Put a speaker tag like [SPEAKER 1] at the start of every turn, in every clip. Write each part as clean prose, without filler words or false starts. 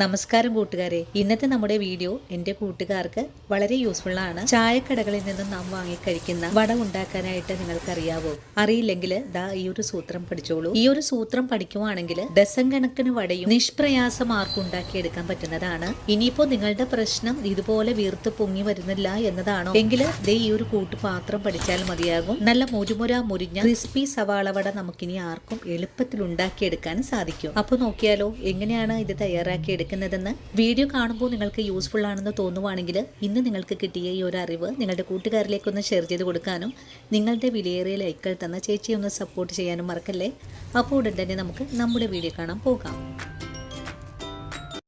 [SPEAKER 1] നമസ്കാരം കൂട്ടുകാരെ, ഇന്നത്തെ നമ്മുടെ വീഡിയോ എൻ്റെ കൂട്ടുകാർക്ക് വളരെ യൂസ്ഫുൾ ആണ്. ചായക്കടകളിൽ നിന്നും നാം വാങ്ങിക്കഴിക്കുന്ന വട ഉണ്ടാക്കാനായിട്ട് നിങ്ങൾക്കറിയാവോ? അറിയില്ലെങ്കിൽ ദാ ഈ ഒരു സൂത്രം പഠിച്ചോളൂ. ഈ ഒരു സൂത്രം പഠിക്കുവാണെങ്കിൽ ഡസൻ കണക്കിന് വടയും നിഷ്പ്രയാസം ആർക്കും ഉണ്ടാക്കിയെടുക്കാൻ പറ്റുന്നതാണ്. ഇനിയിപ്പോ നിങ്ങളുടെ പ്രശ്നം ഇതുപോലെ വീർത്ത് പൊങ്ങി വരുന്നില്ല എന്നതാണോ എങ്കിൽ ദേ ഈ ഒരു കൂട്ടുപാത്രം പഠിച്ചാൽ മതിയാകും. നല്ല മുരിഞ്ഞ ക്രിസ്പി സവാള വട നമുക്കിനി ആർക്കും എളുപ്പത്തിൽ ഉണ്ടാക്കിയെടുക്കാൻ സാധിക്കും. അപ്പോൾ നോക്കിയാലോ എങ്ങനെയാണ് ഇത് തയ്യാറാക്കി എടുക്കുന്നതെന്ന്. വീഡിയോ കാണുമ്പോൾ നിങ്ങൾക്ക് യൂസ്ഫുൾ ആണെന്ന് തോന്നുവാണെങ്കിൽ ഇന്ന് നിങ്ങൾക്ക് കിട്ടിയ ഈ ഒരു അറിവ് നിങ്ങളുടെ കൂട്ടുകാരിലേക്കൊന്ന് ഷെയർ ചെയ്ത് കൊടുക്കാനും നിങ്ങളുടെ വിലയേറിയ ലൈക്കുകൾ തന്ന ചേച്ചിയെ ഒന്ന് സപ്പോർട്ട് ചെയ്യാനും മറക്കല്ലേ. അപ്പോൾ ഉടൻ തന്നെ നമുക്ക് നമ്മുടെ വീഡിയോ കാണാൻ പോകാം.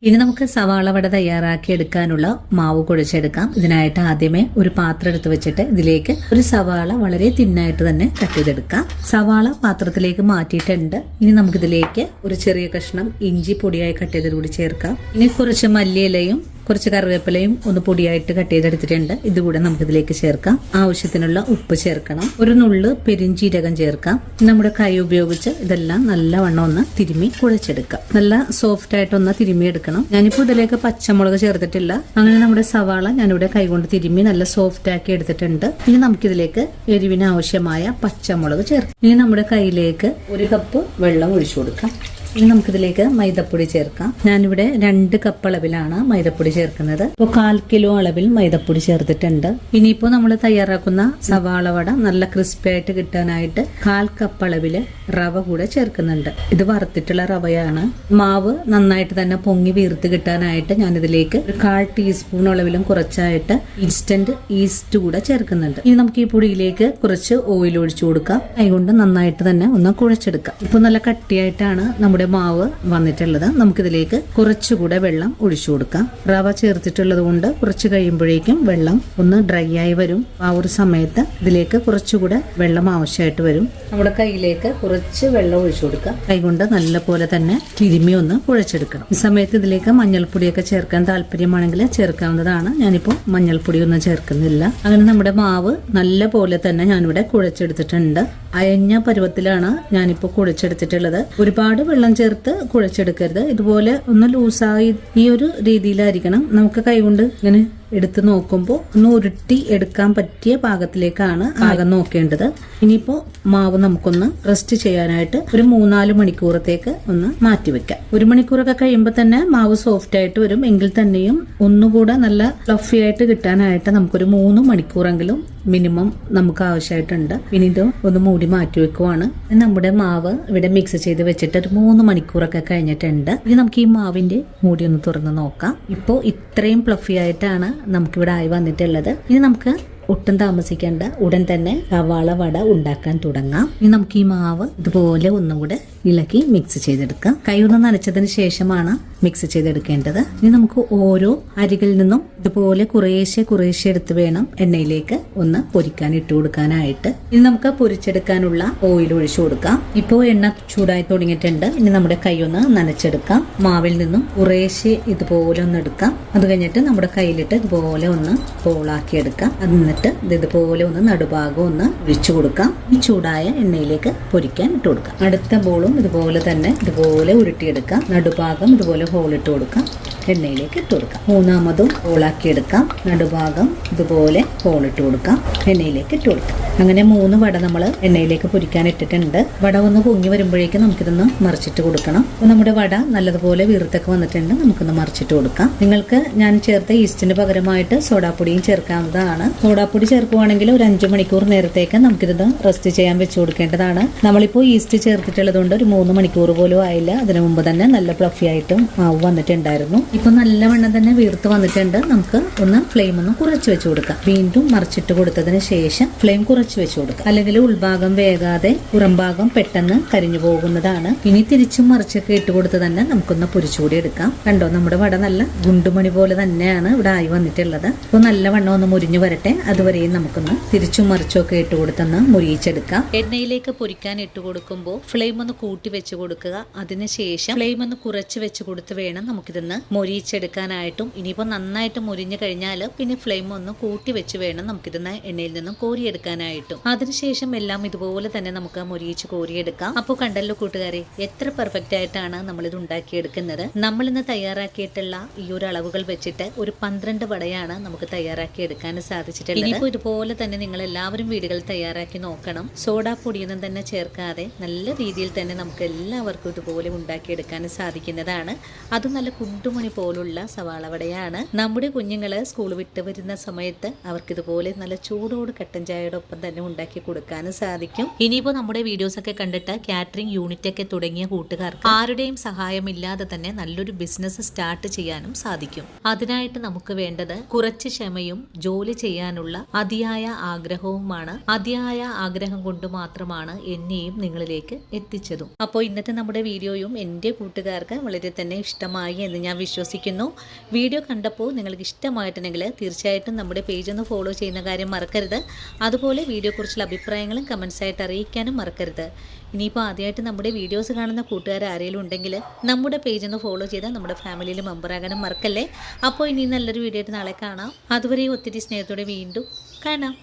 [SPEAKER 1] ഇനി നമുക്ക് സവാള വട തയ്യാറാക്കി എടുക്കാനുള്ള മാവ് കുഴച്ചെടുക്കാം. ഇതിനായിട്ട് ആദ്യമേ ഒരു പാത്രം എടുത്ത് വെച്ചിട്ട് ഇതിലേക്ക് ഒരു സവാള വളരെ തിന്നായിട്ട് തന്നെ കട്ട് ചെയ്തെടുക്കാം. സവാള പാത്രത്തിലേക്ക് മാറ്റിയിട്ടുണ്ട്. ഇനി നമുക്കിതിലേക്ക് ഒരു ചെറിയ കഷ്ണം ഇഞ്ചി പൊടിയായി കട്ട് ചെയ്തതുകൂടി ചേർക്കാം. ഇനി കുറച്ച് മല്ലിയിലയും കുറച്ച് കറിവേപ്പിലയും ഒന്ന് പൊടിയായിട്ട് കട്ട് ചെയ്തെടുത്തിട്ടുണ്ട്. ഇതുകൂടെ നമുക്കിതിലേക്ക് ചേർക്കാം. ആവശ്യത്തിനുള്ള ഉപ്പ് ചേർക്കണം. ഒരു നുള്ള് പെരിഞ്ചീരകം ചേർക്കാം. നമ്മുടെ കൈ ഉപയോഗിച്ച് ഇതെല്ലാം നല്ലവണ്ണം ഒന്ന് തിരുമ്മി കുഴച്ചെടുക്കാം. നല്ല സോഫ്റ്റ് ആയിട്ടൊന്ന് തിരുമ്മി എടുക്കണം. ഞാനിപ്പോൾ ഇതിലേക്ക് പച്ചമുളക് ചേർത്തിട്ടില്ല. അങ്ങനെ നമ്മുടെ സവാള ഞാനിവിടെ കൈകൊണ്ട് തിരുമ്മി നല്ല സോഫ്റ്റ് ആക്കി എടുത്തിട്ടുണ്ട്. ഇനി നമുക്കിതിലേക്ക് എരിവിന് ആവശ്യമായ പച്ചമുളക് ചേർക്കാം. ഇനി നമ്മുടെ കയ്യിലേക്ക് 1 കപ്പ് വെള്ളം ഒഴിച്ചു കൊടുക്കാം. ഇനി നമുക്കിതിലേക്ക് മൈദപ്പൊടി ചേർക്കാം. ഞാനിവിടെ 2 കപ്പ് അളവിലാണ് മൈദപ്പൊടി ചേർക്കുന്നത്. ഇപ്പോൾ 1/4 കിലോ അളവിൽ മൈദപ്പൊടി ചേർത്തിട്ടുണ്ട്. ഇനിയിപ്പോൾ നമ്മൾ തയ്യാറാക്കുന്ന സവാള വട നല്ല ക്രിസ്പി ആയിട്ട് കിട്ടാനായിട്ട് 1/4 കപ്പ് അളവിൽ റവ കൂടെ ചേർക്കുന്നുണ്ട്. ഇത് വറുത്തിട്ടുള്ള റവയാണ്. മാവ് നന്നായിട്ട് തന്നെ പൊങ്ങി വീർത്ത് കിട്ടാനായിട്ട് ഞാനിതിലേക്ക് ഒരു 1/4 ടീസ്പൂൺ അളവിലും കുറച്ചായിട്ട് ഇൻസ്റ്റന്റ് ഈസ്റ്റ് കൂടെ ചേർക്കുന്നുണ്ട്. ഇനി നമുക്ക് ഈ പൊടിയിലേക്ക് കുറച്ച് ഓയിൽ ഒഴിച്ചു കൊടുക്കാം. അതുകൊണ്ട് നന്നായിട്ട് തന്നെ ഒന്ന് കുഴച്ചെടുക്കാം. ഇപ്പോൾ നല്ല കട്ടിയായിട്ടാണ് നമ്മുടെ മാവ് വന്നിട്ടുള്ളത്. നമുക്കിതിലേക്ക് കുറച്ചുകൂടെ വെള്ളം ഒഴിച്ചു കൊടുക്കാം. റവ ചേർത്തിട്ടുള്ളത് കൊണ്ട് കുറച്ച് കഴിയുമ്പോഴേക്കും വെള്ളം ഒന്ന് ഡ്രൈ ആയി വരും. ആ ഒരു സമയത്ത് ഇതിലേക്ക് കുറച്ചുകൂടെ വെള്ളം ആവശ്യമായിട്ട് വരും. നമ്മുടെ കയ്യിലേക്ക് കുറച്ച് വെള്ളം ഒഴിച്ചു കൊടുക്കാം. കൈകൊണ്ട് നല്ലപോലെ തന്നെ തിരുമ്മി ഒന്ന് കുഴച്ചെടുക്കണം. ഈ സമയത്ത് ഇതിലേക്ക് മഞ്ഞൾപ്പൊടിയൊക്കെ ചേർക്കാൻ താല്പര്യമാണെങ്കിൽ ചേർക്കാവുന്നതാണ്. ഞാനിപ്പോൾ മഞ്ഞൾപ്പൊടി ഒന്നും ചേർക്കുന്നില്ല. അങ്ങനെ നമ്മുടെ മാവ് നല്ല പോലെ തന്നെ ഞാനിവിടെ കുഴച്ചെടുത്തിട്ടുണ്ട്. അയഞ്ഞ പരുവത്തിലാണ് ഞാനിപ്പോൾ കുഴച്ചെടുത്തിട്ടുള്ളത്. ഒരുപാട് വെള്ളം ചേർത്ത് കുഴച്ചെടുക്കരുത്. ഇതുപോലെ ഒന്ന് ലൂസായി ഈ ഒരു രീതിയിലായിരിക്കണം. നമുക്ക് കൈകൊണ്ട് ഇങ്ങനെ എടുത്ത് നോക്കുമ്പോൾ ഒന്ന് ഉരുട്ടി എടുക്കാൻ പറ്റിയ പാകത്തിലേക്കാണ് ആകെ നോക്കേണ്ടത്. ഇനിയിപ്പോൾ മാവ് നമുക്കൊന്ന് റെസ്റ്റ് ചെയ്യാനായിട്ട് ഒരു 3-4 മണിക്കൂറത്തേക്ക് ഒന്ന് മാറ്റി വെക്കാം. 1 മണിക്കൂറൊക്കെ കഴിയുമ്പോൾ തന്നെ മാവ് സോഫ്റ്റ് ആയിട്ട് വരും. എങ്കിൽ തന്നെയും ഒന്നുകൂടെ നല്ല ഫ്ലഫി ആയിട്ട് കിട്ടാനായിട്ട് നമുക്കൊരു 3 മണിക്കൂറെങ്കിലും മിനിമം നമുക്ക് ആവശ്യമായിട്ടുണ്ട്. പിന്നെ ഇത് ഒന്ന് മൂടി മാറ്റി വെക്കുവാണ്. നമ്മുടെ മാവ് ഇവിടെ മിക്സ് ചെയ്ത് വെച്ചിട്ട് ഒരു 3 മണിക്കൂറൊക്കെ കഴിഞ്ഞിട്ടുണ്ട്. ഇനി നമുക്ക് ഈ മാവിന്റെ മൂടി ഒന്ന് തുറന്ന് നോക്കാം. ഇപ്പോൾ ഇത്രയും ഫ്ലഫി ആയിട്ടാണ് നമുക്കിവിടെ ആയി വന്നിട്ടുള്ളത്. ഇനി നമുക്ക് ഒട്ടും താമസിക്കേണ്ട ഉടൻ തന്നെ സവാള വട ഉണ്ടാക്കാൻ തുടങ്ങാം. ഇനി നമുക്ക് ഈ മാവ് ഇതുപോലെ ഒന്നുകൂടെ ഇളക്കി മിക്സ് ചെയ്തെടുക്കാം. കൈ ഒന്ന് നനച്ചതിന് ശേഷമാണ് മിക്സ് ചെയ്തെടുക്കേണ്ടത്. ഇനി നമുക്ക് ഓരോ അരികളിൽ നിന്നും ഇതുപോലെ കുറേശ്ശെ എടുത്ത് വേണം എണ്ണയിലേക്ക് ഒന്ന് പൊരിക്കാൻ ഇട്ട് കൊടുക്കാനായിട്ട്. ഇനി നമുക്ക് പൊരിച്ചെടുക്കാനുള്ള ഓയിൽ ഒഴിച്ചു കൊടുക്കാം. ഇപ്പോൾ എണ്ണ ചൂടായി തുടങ്ങിയിട്ടുണ്ട്. ഇനി നമ്മുടെ കൈ ഒന്ന് നനച്ചെടുക്കാം. മാവിൽ നിന്നും കുറേശ്ശെ ഇതുപോലെ ഒന്ന് എടുക്കാം. അത് കഴിഞ്ഞിട്ട് നമ്മുടെ കയ്യിലിട്ട് ഇതുപോലെ ഒന്ന് ബോളാക്കി എടുക്കാം. എന്നിട്ട് ഇതുപോലെ ഒന്ന് നടുഭാഗം ഒന്ന് ഒഴിച്ചു കൊടുക്കാം. ഈ ചൂടായ എണ്ണയിലേക്ക് പൊരിക്കാൻ ഇട്ട് കൊടുക്കാം. അടുത്ത ബോളും ഇതുപോലെ തന്നെ ഇതുപോലെ ഉരുട്ടിയെടുക്കാം. നടുഭാഗം ഇതുപോലെ ഹോൾ ഇട്ട് കൊടുക്കാം. എണ്ണയിലേക്ക് ഇട്ട് കൊടുക്കാം. മൂന്നാമതും ഹോളാക്കി എടുക്കാം. നടുഭാഗം ഇതുപോലെ ഹോൾ ഇട്ട് കൊടുക്കാം. എണ്ണയിലേക്ക് ഇട്ട് കൊടുക്കാം. അങ്ങനെ 3 വട നമ്മൾ എണ്ണയിലേക്ക് പൊരിക്കാൻ ഇട്ടിട്ടുണ്ട്. വട ഒന്ന് പൊങ്ങി വരുമ്പോഴേക്കും നമുക്കിതൊന്ന് മറിച്ചിട്ട് കൊടുക്കണം. അപ്പോൾ നമ്മുടെ വട നല്ലതുപോലെ വീർത്തൊക്കെ വന്നിട്ടുണ്ട്. നമുക്കൊന്ന് മറിച്ചിട്ട് കൊടുക്കാം. നിങ്ങൾക്ക് ഞാൻ ചേർത്ത ഈസ്റ്റിന് പകരമായിട്ട് സോഡാപ്പൊടിയും ചേർക്കാവുന്നതാണ്. സോഡാപ്പൊടി ചേർക്കുവാണെങ്കിൽ ഒരു 5 മണിക്കൂർ നേരത്തേക്ക് നമുക്കിത് റെസ്റ്റ് ചെയ്യാൻ വെച്ച് കൊടുക്കേണ്ടതാണ്. നമ്മളിപ്പോൾ ഈസ്റ്റ് ചേർത്തിട്ടുള്ളത് കൊണ്ട് ഒരു 3 മണിക്കൂർ പോലും ആയില്ല. അതിനു മുമ്പ് തന്നെ നല്ല ഫ്ലഫി ആയിട്ടും മാവ് വന്നിട്ടുണ്ടായിരുന്നു. ഇപ്പൊ നല്ലവണ്ണം തന്നെ വീർത്ത് വന്നിട്ടുണ്ട്. നമുക്ക് ഒന്ന് ഫ്ലെയിം ഒന്ന് കുറച്ച് വെച്ച് കൊടുക്കാം. വീണ്ടും മറിച്ചിട്ട് കൊടുത്തതിന് ശേഷം ഫ്ലെയിം കുറച്ച് വെച്ച് കൊടുക്കാം. അല്ലെങ്കിൽ ഉൾഭാഗം വേകാതെ പുറംഭാഗം പെട്ടെന്ന് കരിഞ്ഞു പോകുന്നതാണ്. ഇനി തിരിച്ചും മറിച്ചൊക്കെ ഇട്ട് കൊടുത്ത് തന്നെ നമുക്കൊന്ന് പൊരിച്ചുകൂടി എടുക്കാം. കണ്ടോ, നമ്മുടെ വട നല്ല ഗുണ്ടുമണി പോലെ തന്നെയാണ് ഇവിടെ ആയി വന്നിട്ടുള്ളത്. അപ്പോൾ നല്ലവണ്ണം ഒന്ന് മുരിഞ്ഞു വരട്ടെ. അതുവരെയും നമുക്കൊന്ന് തിരിച്ചും മറിച്ചൊക്കെ ഇട്ട് കൊടുത്തൊന്ന് മുരിയിച്ചെടുക്കാം. എണ്ണയിലേക്ക് പൊരിക്കാൻ ഇട്ട് കൊടുക്കുമ്പോൾ ഫ്ലെയിം ഒന്ന് കൂട്ടി വെച്ച് കൊടുക്കുക. അതിനുശേഷം ഫ്ലെയിം ഒന്ന് കുറച്ച് വെച്ച് കൊടുത്ത് വേണം നമുക്കിതൊന്ന് മൊരിയിച്ചെടുക്കാനായിട്ടും. ഇനിയിപ്പോൾ നന്നായിട്ട് മൊരിഞ്ഞു കഴിഞ്ഞാൽ പിന്നെ ഫ്ലെയിം ഒന്ന് കൂട്ടി വെച്ച് വേണം നമുക്കിത് എണ്ണയിൽ നിന്നും കോരിയെടുക്കാനായിട്ടും. അതിനുശേഷം എല്ലാം ഇതുപോലെ തന്നെ നമുക്ക് മൊരിയിച്ച് കോരിയെടുക്കാം. അപ്പോൾ കണ്ടല്ലോ കൂട്ടുകാരെ, എത്ര പെർഫെക്റ്റ് ആയിട്ടാണ് നമ്മളിത് ഉണ്ടാക്കിയെടുക്കുന്നത്. നമ്മളിന്ന് തയ്യാറാക്കിയിട്ടുള്ള ഈ ഒരു അളവുകൾ വെച്ചിട്ട് ഒരു 12 വടയാണ് നമുക്ക് തയ്യാറാക്കി എടുക്കാൻ സാധിച്ചിട്ടുള്ളത്. ഇനിയിപ്പോൾ ഇതുപോലെ തന്നെ നിങ്ങൾ എല്ലാവരും വീടുകൾ തയ്യാറാക്കി നോക്കണം. സോഡാ പൊടിയൊന്നും തന്നെ ചേർക്കാതെ നല്ല രീതിയിൽ തന്നെ നമുക്ക് എല്ലാവർക്കും ഇതുപോലെ ഉണ്ടാക്കിയെടുക്കാൻ സാധിക്കുന്നതാണ്. അതും നല്ല കുണ്ടുമണി പോലുള്ള സവാള വടയാണ്. നമ്മുടെ കുഞ്ഞുങ്ങള് സ്കൂൾ വിട്ട് വരുന്ന സമയത്ത് അവർക്ക് ഇതുപോലെ നല്ല ചൂടോട് കട്ടൻ ചായയുടെ ഒപ്പം തന്നെ ഉണ്ടാക്കി കൊടുക്കാനും സാധിക്കും. ഇനിയിപ്പോൾ നമ്മുടെ വീഡിയോസ് ഒക്കെ കണ്ടിട്ട് കാറ്ററിംഗ് യൂണിറ്റ് ഒക്കെ തുടങ്ങിയ കൂട്ടുകാർക്ക് ആരുടെയും സഹായമില്ലാതെ തന്നെ നല്ലൊരു ബിസിനസ് സ്റ്റാർട്ട് ചെയ്യാനും സാധിക്കും. അതിനായിട്ട് നമുക്ക് വേണ്ടത് കുറച്ച് ക്ഷമയും ജോലി ചെയ്യാനുള്ള അതിയായ ആഗ്രഹവുമാണ്. അതിയായ ആഗ്രഹം കൊണ്ട് മാത്രമാണ് എന്നെയും നിങ്ങളിലേക്ക് എത്തിച്ചതും. അപ്പോൾ ഇന്നത്തെ നമ്മുടെ വീഡിയോയും എൻ്റെ കൂട്ടുകാർക്ക് വളരെ തന്നെ ഇഷ്ടമായി എന്ന് ഞാൻ വിശ്വസിക്കുന്നു. വീഡിയോ കണ്ടപ്പോൾ നിങ്ങൾക്ക് ഇഷ്ടമായിട്ടുണ്ടെങ്കിൽ തീർച്ചയായിട്ടും നമ്മുടെ പേജ് ഒന്ന് ഫോളോ ചെയ്യുന്ന കാര്യം മറക്കരുത്. അതുപോലെ വീഡിയോയെക്കുറിച്ചുള്ള അഭിപ്രായങ്ങളും കമൻസ് ആയിട്ട് അറിയിക്കാനും മറക്കരുത്. ഇനിയിപ്പോൾ ആദ്യമായിട്ട് നമ്മുടെ വീഡിയോസ് കാണുന്ന കൂട്ടുകാർ ആരെങ്കിലും ഉണ്ടെങ്കിൽ നമ്മുടെ പേജ് ഒന്ന് ഫോളോ ചെയ്താൽ നമ്മുടെ ഫാമിലിയിൽ മെമ്പറാകാനും മറക്കല്ലേ. അപ്പോൾ ഇനി നല്ലൊരു വീഡിയോ ആയിട്ട് നാളെ കാണാം. അതുവരെ ഒത്തിരി സ്നേഹത്തോടെ വീണ്ടും കാണാം.